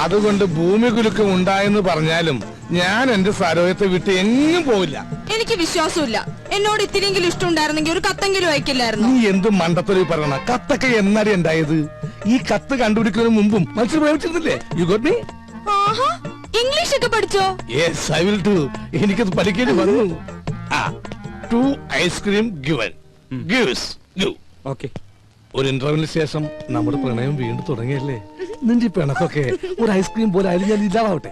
അതുകൊണ്ട് ഭൂമി കുലുക്കം ഉണ്ടായെന്ന് പറഞ്ഞാലും ഞാൻ എന്റെ സരോയത്തെ വിട്ട് എങ്ങും പോവില്ല. എനിക്ക് വിശ്വാസമില്ല. എന്നോട് ഇത്തിരിയെങ്കിലും ഇഷ്ടം ഉണ്ടായിരുന്നെങ്കിൽ ഒരു കത്തെങ്കിലും അയക്കില്ലായിരുന്നു. നീ എന്ത് മണ്ടത്തൊരു പറയണ? കത്തൊക്കെ എന്നാടി ഉണ്ടായത്? ഈ കത്ത് കണ്ടുപിടിക്കുന്നതിന് മുമ്പും മനസ്സിൽ പ്രേമിച്ചിരുന്നില്ലേ? You got me? ഇംഗ്ലീഷ് ഒക്കെ പഠിച്ചോ? Yes, I will do. എനിക്കത് പഠിക്കേണ്ടി വന്നു. 2 ice cream given. Gives give. Okay. ഒരു ഇന്റർവ്യൂവിന് ശേഷം നമ്മുടെ പ്രണയം വീണ്ടും തുടങ്ങിയല്ലേ? നിന്റെ പിണക്കൊക്കെ ഒരു ഐസ്ക്രീം പോലെ ആയാലും ഞാൻ ഇല്ലാതാവട്ടെ.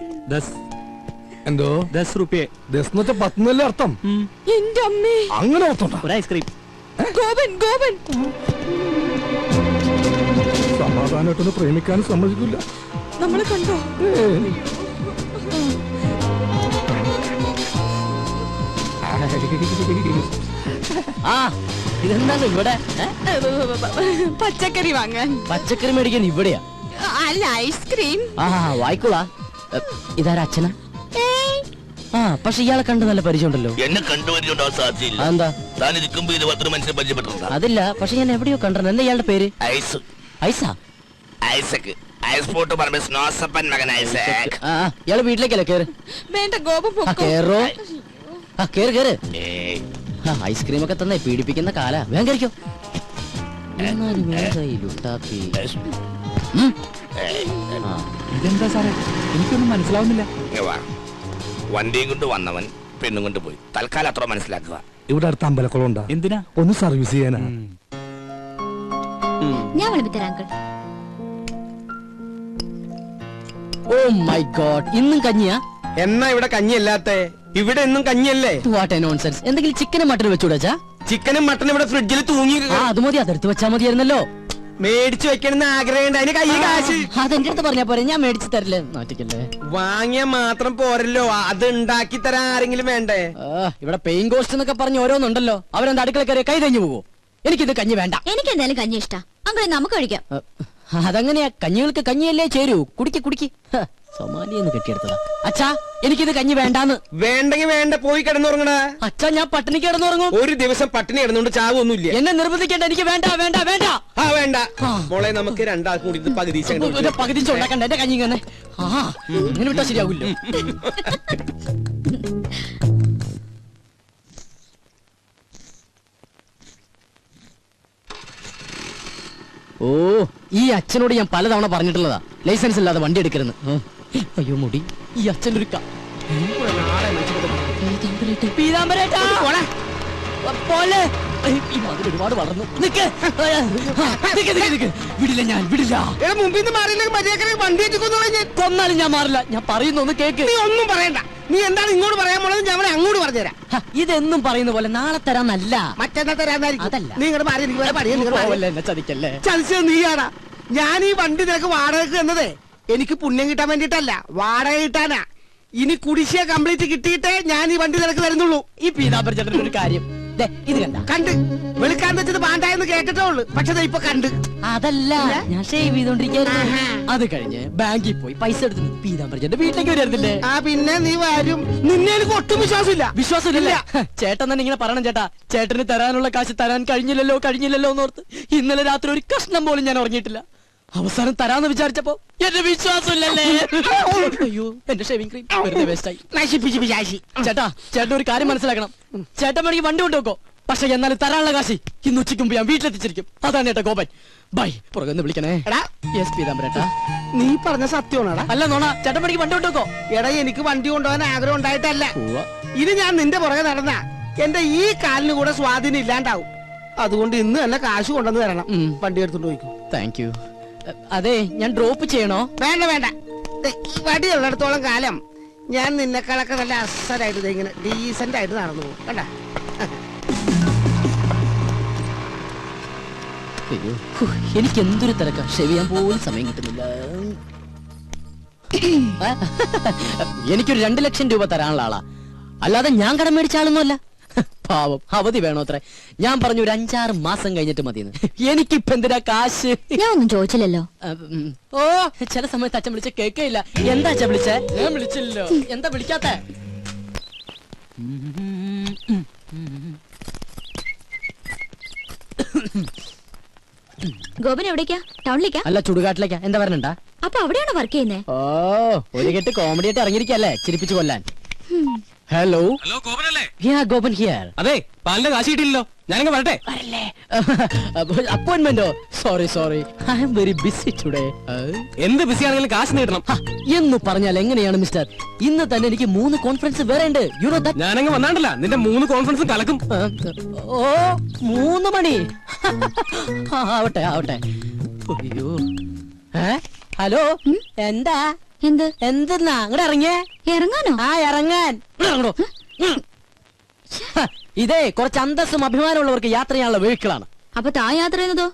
എന്തോ 10 രൂപയെ? 10 10 അർത്ഥം. എന്റെ അമ്മേ, അങ്ങനെ ഓർത്തോണ്ട. ഒരു ഐസ്ക്രീം. ഗോപൻ ഗോപൻ സമാധാനമായിട്ടൊന്ന് പ്രേമിക്കാനും സമ്മതിക്കില്ല. നമ്മളെ കണ്ടോ? ഇതെന്താണ് ഇവിടെ? പച്ചക്കറി വാങ്ങാൻ. പച്ചക്കറി മേടിക്കാൻ ഇവിടെയാ? അല്ല, ഐസ്ക്രീം. വായിക്കോളാ. ഇതാരാ? അച്ഛനാ? പക്ഷെ ഇയാളെ കണ്ട് നല്ല പരിചയമുണ്ടല്ലോ. എന്നെ കണ്ടുപരിചയമുണ്ടോ? സാധ്യയില്ല. എന്താ? താൻ ഇരിക്കുമ്പോ 20 മനുഷ്യരെ പരിചയപ്പെട്ടിട്ടുണ്ടോ? അതില്ല, പക്ഷെ ഞാൻ എവിടെയോ കണ്ടിട്ടുണ്ട്. എന്താ ഇയാളുടെ പേര്? ഐസ്. ഐസാ? ഐസക്. ഐസ്പോർട്ട് പറഞ്ഞ സ്നോസപ്പൻ മകൻ ഐസക്. ഇയാള് വീട്ടിലേക്കല്ലേ? കേറ്. വേണ്ട, ഗോപൻ പൊക്കോ. കേറോ? കേറ് കേറ്. ഏയ്, ഐസ്ക്രീം ഒക്കെ തന്നെ പീഡിപ്പിക്കുന്ന കാല. വേഗം കഴിക്കോ. ഇതെന്താ സാറേ? എനിക്കൊന്നും മനസ്സിലാവുന്നില്ല. ഇങ്ങ് വാ. വണ്ടിയും കൊണ്ട് വന്നവൻ പെണ്ണും കൊണ്ട് പോയി. തൽക്കാലം അത്ര മനസ്സിലാക്കുക. ഇവിടെ അടുത്ത അമ്പലക്കുളം ഉണ്ടാ? എന്തിനാ? ഒന്ന് സർവീസ് ചെയ്യാനാ. ഞാൻ വിളിപ്പിത്തരാം അങ്കിൾ. ഓ മൈ ഗോഡ്, ഇന്നും കഞ്ഞിയാ? എന്നാ ഇവിടെ കഞ്ഞിയല്ലാത്ത? ഇവിടെ എന്നും കഞ്ഞിയല്ലേ? What A nonsense. എന്തെങ്കിലും ചിക്കനും മട്ടനും വെച്ചുകൂടാ? ചിക്കനും മട്ടനും ഇവിടെ ഫ്രിഡ്ജിൽ തൂങ്ങി. അത് മതി, അതെടുത്ത് വെച്ചാ മതിയായിരുന്നല്ലോ. മേടിച്ചു വെക്കണമെന്ന് ആഗ്രഹമുണ്ട്. അതിന് കയ്യിൽ കാശ്. അതെന്റെ അടുത്ത് പറഞ്ഞാ പോരെ, ഞാൻ മേടിച്ചു തരില്ലേ. നാട്ടിക്കല്ലേ. വാങ്ങിയ മാത്രം പോരല്ലോ, അത് ഉണ്ടാക്കി തരാൻ ആരെങ്കിലും വേണ്ടേ? ഇവിടെ പെയിൻ കോസ്റ്റ് എന്നൊക്കെ പറഞ്ഞ് ഓരോന്നുണ്ടല്ലോ. അവരെന്താ അടുക്കള കയറി കൈ തഞ്ഞു പോവോ? എനിക്കിത് കഞ്ഞി വേണ്ട. എനിക്ക് എന്തായാലും കഞ്ഞി ഇഷ്ടാ അങ്കിൾ, നമുക്ക് കഴിക്കാം. അതങ്ങനെയാ, കഞ്ഞികൾക്ക് കഞ്ഞിയല്ലേ ചേരൂ. കുടിക്ക് കുടിക്ക്. സൊമാലിയെന്ന് കെട്ടിയെടുത്തതാ. അച്ഛാ, എനിക്കിത് കഞ്ഞി വേണ്ടാന്ന്. വേണ്ടെങ്കിൽ വേണ്ട, പോയി കിടന്നുറങ്ങണ. അച്ഛാ, ഞാൻ പട്ടിണി കിടന്നുറങ്ങും. ഒരു ദിവസം പട്ടിണി കിടന്നുകൊണ്ട് ചാവൊന്നുമില്ല. എന്നെ നിർബന്ധിക്കേണ്ട. എനിക്ക് വേണ്ട വേണ്ട വേണ്ട. വേണ്ട മോളെ, നമുക്ക് രണ്ടാൾക്കും കൂടി ഇത് പകുതി പകുതി ഉണ്ടാക്കണ്ട. എന്റെ കഞ്ഞി തന്നെ ഇങ്ങനെ വിട്ടാ ശരിയാവില്ല. ഓ, ഈ അച്ഛനോട് ഞാൻ പലതവണ പറഞ്ഞിട്ടുള്ളതാ ലൈസൻസ് ഇല്ലാതെ വണ്ടി എടുക്കരുന്ന്. അയ്യോ മുടി, ഈ അച്ഛൻ്റെ ഒരു ഒരുപാട് വളർന്നു. വിടില്ല, ഞാൻ വിടില്ല. കൊന്നാലും ഞാൻ മാറില്ല. ഞാൻ പറയുന്നൊന്ന് കേക്ക്. നീ ഒന്നും പറയണ്ട. നീ എന്താണ് ഇങ്ങോട്ട് പറയാൻ പോണത്? ഞാൻ അങ്ങോട്ട് പറഞ്ഞുതരാം. ഇതെന്നും പറയുന്ന പോലെ നാളെ തരാന്നല്ല, മറ്റന്നാ തരാന്നായിരിക്കും. അതല്ല. നീ ഇങ്ങോട്ട് മാറി. എന്നെ ചതിക്കല്ലേ. ചതിച്ചത് നീയാടാ. ഞാൻ ഈ വണ്ടി നിനക്ക് വാടകയ്ക്ക് തന്നതേ എനിക്ക് പുണ്യം കിട്ടാൻ വേണ്ടിട്ടല്ല, വാടക കിട്ടാനാ. ഇനി കുടിശ്ശിക കംപ്ലീറ്റ് കിട്ടിയിട്ടേ ഞാൻ ഈ വണ്ടി നിനക്ക് തരുന്നുള്ളൂ. ഈ പീതാംബര ചേട്ടൻ ഒരു കാര്യം ഇത് കണ്ട് വെളുക്കാൻ വെച്ചത് പാണ്ടായെന്ന് കേട്ടിട്ടേ ഉള്ളു. പക്ഷെ ഇപ്പൊ കണ്ട്. അതല്ല, ഞാൻ ഷേവ് ചെയ്തോണ്ടിരിക്കുന്നു. അത് കഴിഞ്ഞ് ബാങ്കിൽ പോയി പൈസ എടുത്തു പീതാംബര ചേട്ടന്റെ വീട്ടിലേക്ക് വരുന്നില്ലേ? പിന്നെ നീ വരും. നിന്നെ എനിക്ക് ഒട്ടും വിശ്വാസമില്ല. വിശ്വാസമില്ല. ചേട്ടൻ തന്നെ ഇങ്ങനെ പറയണം. ചേട്ടാ, ചേട്ടന് തരാനുള്ള കാശ് തരാൻ കഴിഞ്ഞില്ലല്ലോ എന്നോർത്ത് ഇന്നലെ രാത്രി ഒരു കഷ്ണം പോലും ഞാൻ ഉറങ്ങിയിട്ടില്ല. അവസാനം തരാന്ന് വിചാരിച്ചപ്പോ എന്റെ വിശ്വാസമില്ലല്ലേ. അയ്യോ, എന്റെ ഷേവിംഗ് ക്രീം വെറുതെ വേസ്റ്റായി. ചേട്ടാ, ചേട്ടൻ ഒരു കാര്യം മനസ്സിലാക്കണം. ചേട്ടൻ വേണമെങ്കിൽ വണ്ടി കൊണ്ടുവെക്കോ, പക്ഷെ എന്നാലും തരാനുള്ള കാശി ഇന്ന് ഉച്ചയ്ക്ക് മുമ്പ് ഞാൻ വീട്ടിലെത്തിച്ചിരിക്കും. അതാണ് ചേട്ടാ ഗോപൻ. ബൈ. പുറകെ വിളിക്കണേ. യെസ് പീതാംബരേട്ടാ. നീ പറഞ്ഞ സത്യമാണോടാ? അല്ല നോണ. ചേട്ടൻ വേണമെങ്കിൽ വണ്ടി കൊണ്ടുവെക്കോ. എടാ, എനിക്ക് വണ്ടി കൊണ്ടുപോകാൻ ആഗ്രഹം ഉണ്ടായിട്ടല്ല. ഇനി ഞാൻ നിന്റെ പുറകെ നടന്ന എന്റെ ഈ കാലിന് കൂടെ സ്വാധീനം ഇല്ലാണ്ടാവും. അതുകൊണ്ട് ഇന്ന് തന്നെ കാശ് കൊണ്ടുവന്ന് തരണം. വണ്ടി എടുത്തോണ്ട് പോയിക്കോ. Thank you. അതെ, ഞാൻ ഡ്രോപ്പ് ചെയ്യണോ? വേണ്ട വേണ്ട. ഈ വടി ഉള്ളിടത്തോളം കാലം ഞാൻ നിന്നെക്കാളൊക്കെ നല്ല അസലായിട്ട് ഇങ്ങനെ ഡീസന്റ് ആയിട്ട് നടന്നു പോകും. കണ്ട. എനിക്ക് എന്തൊരു തിരക്കാ. ഷേവ് ചെയ്യാൻ പോലും സമയം കിട്ടുന്നില്ല. എനിക്കൊരു 2 ലക്ഷം രൂപ തരാനുള്ള ആളാ, അല്ലാതെ ഞാൻ കടം മേടിച്ച ആളൊന്നുമല്ല. പാവം, അവധി വേണോ അത്ര? ഞാൻ പറഞ്ഞു ഒരു 5-6 മാസം കഴിഞ്ഞിട്ട് മതിയെന്ന്. എനിക്കിപ്പ എന്തിനാ കാശ്? ഞാൻ ഒന്നും ചോദിച്ചില്ലല്ലോ. ഓ, ചില സമയത്ത് അച്ഛൻ വിളിച്ച കേൾക്കയില്ല. എന്താ അച്ഛൻ വിളിച്ചേ? ഞാൻ വിളിച്ചില്ലല്ലോ. എന്താ വിളിക്കാത്ത? ഗോപൻ എവിടേക്കാ? ടൗണിലേക്കാ? അല്ല, ചുടുകാട്ടിലേക്കാ. എന്താ പറഞ്ഞാ? അപ്പൊ അവിടെയാണോ വർക്ക് ചെയ്യുന്നേ? ഓ ഒരു കെട്ട് കോമഡി ആയിട്ട് ഇറങ്ങിയിരിക്കല്ലേ ചിരിപ്പിച്ചു കൊല്ലാൻ. ഹലോ ഹലോ ഗോപനല്ലേ? ഗോപൻ ഹിയർ. അതെ, പാലിന്റെ കാശ് കിട്ടിയില്ലല്ലോ. ഞാനങ്ങ് വരട്ടെ. അപ്പോയിന്റ്മെന്റോ? Sorry I am very busy today. എന്ത് ബിസി ആണെങ്കിലും കാശ് നേടണം. എന്ന് പറഞ്ഞാൽ എങ്ങനെയാണ് മിസ്റ്റർ? ഇന്ന് തന്നെ എനിക്ക് 3 കോൺഫറൻസ് വേറെ ഉണ്ട്. You know that. ഞാനങ്ങ് വന്നാണ്ടല്ല, നിന്റെ 3 കോൺഫറൻസും കലക്കും. ഓ 3 മണി. ആവട്ടെ. അയ്യോ. ഹലോ എന്താ? എന്തെന്നാ അങ്ങോട്ട് ഇറങ്ങിയേ? ഇറങ്ങാനോ? ഇറങ്ങാൻ. ഇതേ കുറച്ച് അന്തസ്സും അഭിമാനമുള്ളവർക്ക് യാത്ര ചെയ്യാനുള്ള വെഹിക്കിളാണ്. അപ്പൊ താ യാത്ര ചെയ്യുന്നതോ?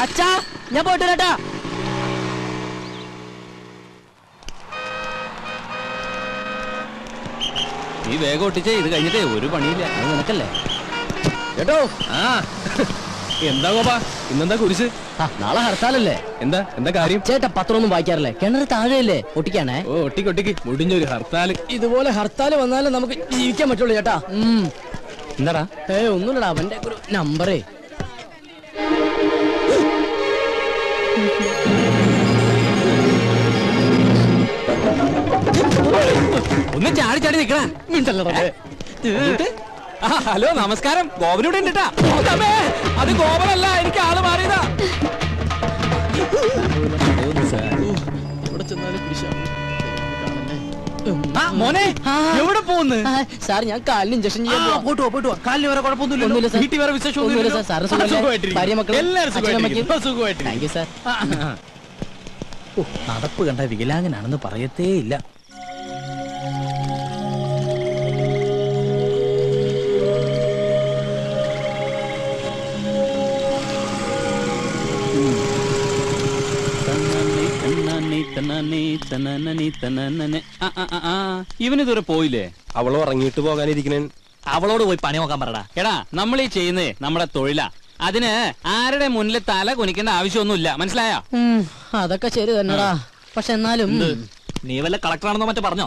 അച്ഛാ ഞാൻ പോയിട്ട് വരാട്ടാ. നീ വേഗം ഒട്ടിച്ചേ, ഇത് കഴിഞ്ഞിട്ടേ ഒരു പണിയില്ല. അത് നിനക്കല്ലേ കേട്ടോ. ആ എന്താ ഗോപാ, ഇന്നെന്താ കുരിശ്? നാളെ ഹർത്താലല്ലേ? എന്താ കാര്യം? ചേട്ടാ പത്രമൊന്നും വായിക്കാറില്ലേ? കിണറ് താഴെയല്ലേ? ഒട്ടിക്കാണേ. ഓ ഒട്ടിക്ക് മുടിഞ്ഞൊരു ഹർത്താല്. ഇതുപോലെ ഹർത്താല് വന്നാലും നമുക്ക് ജീവിക്കാൻ പറ്റുള്ളൂ ചേട്ടാ. എന്താടാ? ഒന്നുമില്ലടാ, അവന്റെ ഒരു നമ്പറേ. ഒന്ന് ചാടി നിക്കണ. ഹലോ നമസ്കാരം, ഗോപനൂടെ ഉണ്ട്. അത് ഗോപനല്ല, എനിക്ക് ആള് മാറിയതാ. മോനെ എവിടെ പോകുന്നു? സാർ ഞാൻ കാലിന് ഇഞ്ചക്ഷൻ ചെയ്യാൻ പോവാ. പോയിട്ട് വാ. കാലിന് വേറെ കുഴപ്പമൊന്നുമില്ല. ഒന്നുമില്ല സാർ. വീട്ടിൽ വേറെ വിശേഷം ഒന്നുമില്ല സാർ. സാറ് സുഖമല്ലേ? ഭാര്യ മക്കൾ എല്ലാവരും സുഖമായിട്ട്. Thank you sir. നടപ്പ് കണ്ട വികലാംഗനാണെന്ന് പറയത്തേ ഇല്ല. ഇവനിതുവരെ പോയില്ലേ? അവൾ ഉറങ്ങിയിട്ട് പോകാനിരിക്കണേ. അവളോട് പോയി പണി നോക്കാൻ പറടാ. എടാ നമ്മൾ ഈ ചെയ്യുന്നേ നമ്മുടെ തൊഴിലാ. അതിന് ആരുടെ മുന്നിൽ തല കുനിക്കേണ്ട ആവശ്യമൊന്നുമില്ല, മനസ്സിലായോ? അതൊക്കെ ശരി തന്നെടാ. പക്ഷെ എന്നാലും നീ വല്ല കളക്ടറാണെന്നോ മറ്റോ പറഞ്ഞോ?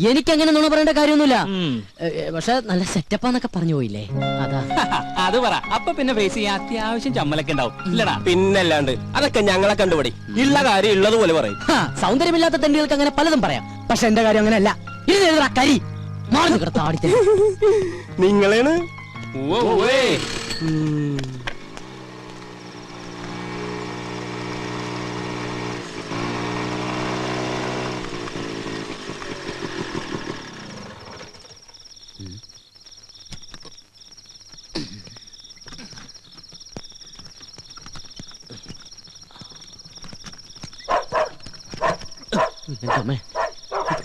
എനിക്കങ്ങനെ നുണ പറയേണ്ട കാര്യമൊന്നുമില്ല. പക്ഷെ നല്ല സെറ്റപ്പാന്നൊക്കെ പറഞ്ഞു പോയില്ലേ, അതാ. അത് പറ. അപ്പൊ പിന്നെ ഫേസ് ചെയ്യാൻ അത്യാവശ്യം ചമ്മലൊക്കെ ഉണ്ടാവും, ഇല്ലടാ? പിന്നല്ലാണ്ട് അതൊക്കെ ഞങ്ങളെ കണ്ടുപിടി. ഉള്ള കാര്യം ഉള്ളതുപോലെ പറയും. സൗന്ദര്യമില്ലാത്ത തെണ്ടികൾക്ക് അങ്ങനെ പലതും പറയാം. പക്ഷെ എന്റെ കാര്യം അങ്ങനെയല്ല. ഇത് കരി മാറി താടി. നിങ്ങളാണ്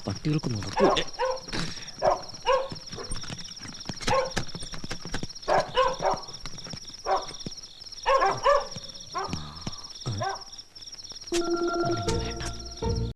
പട്ടികൾക്ക് നടക്കൂ.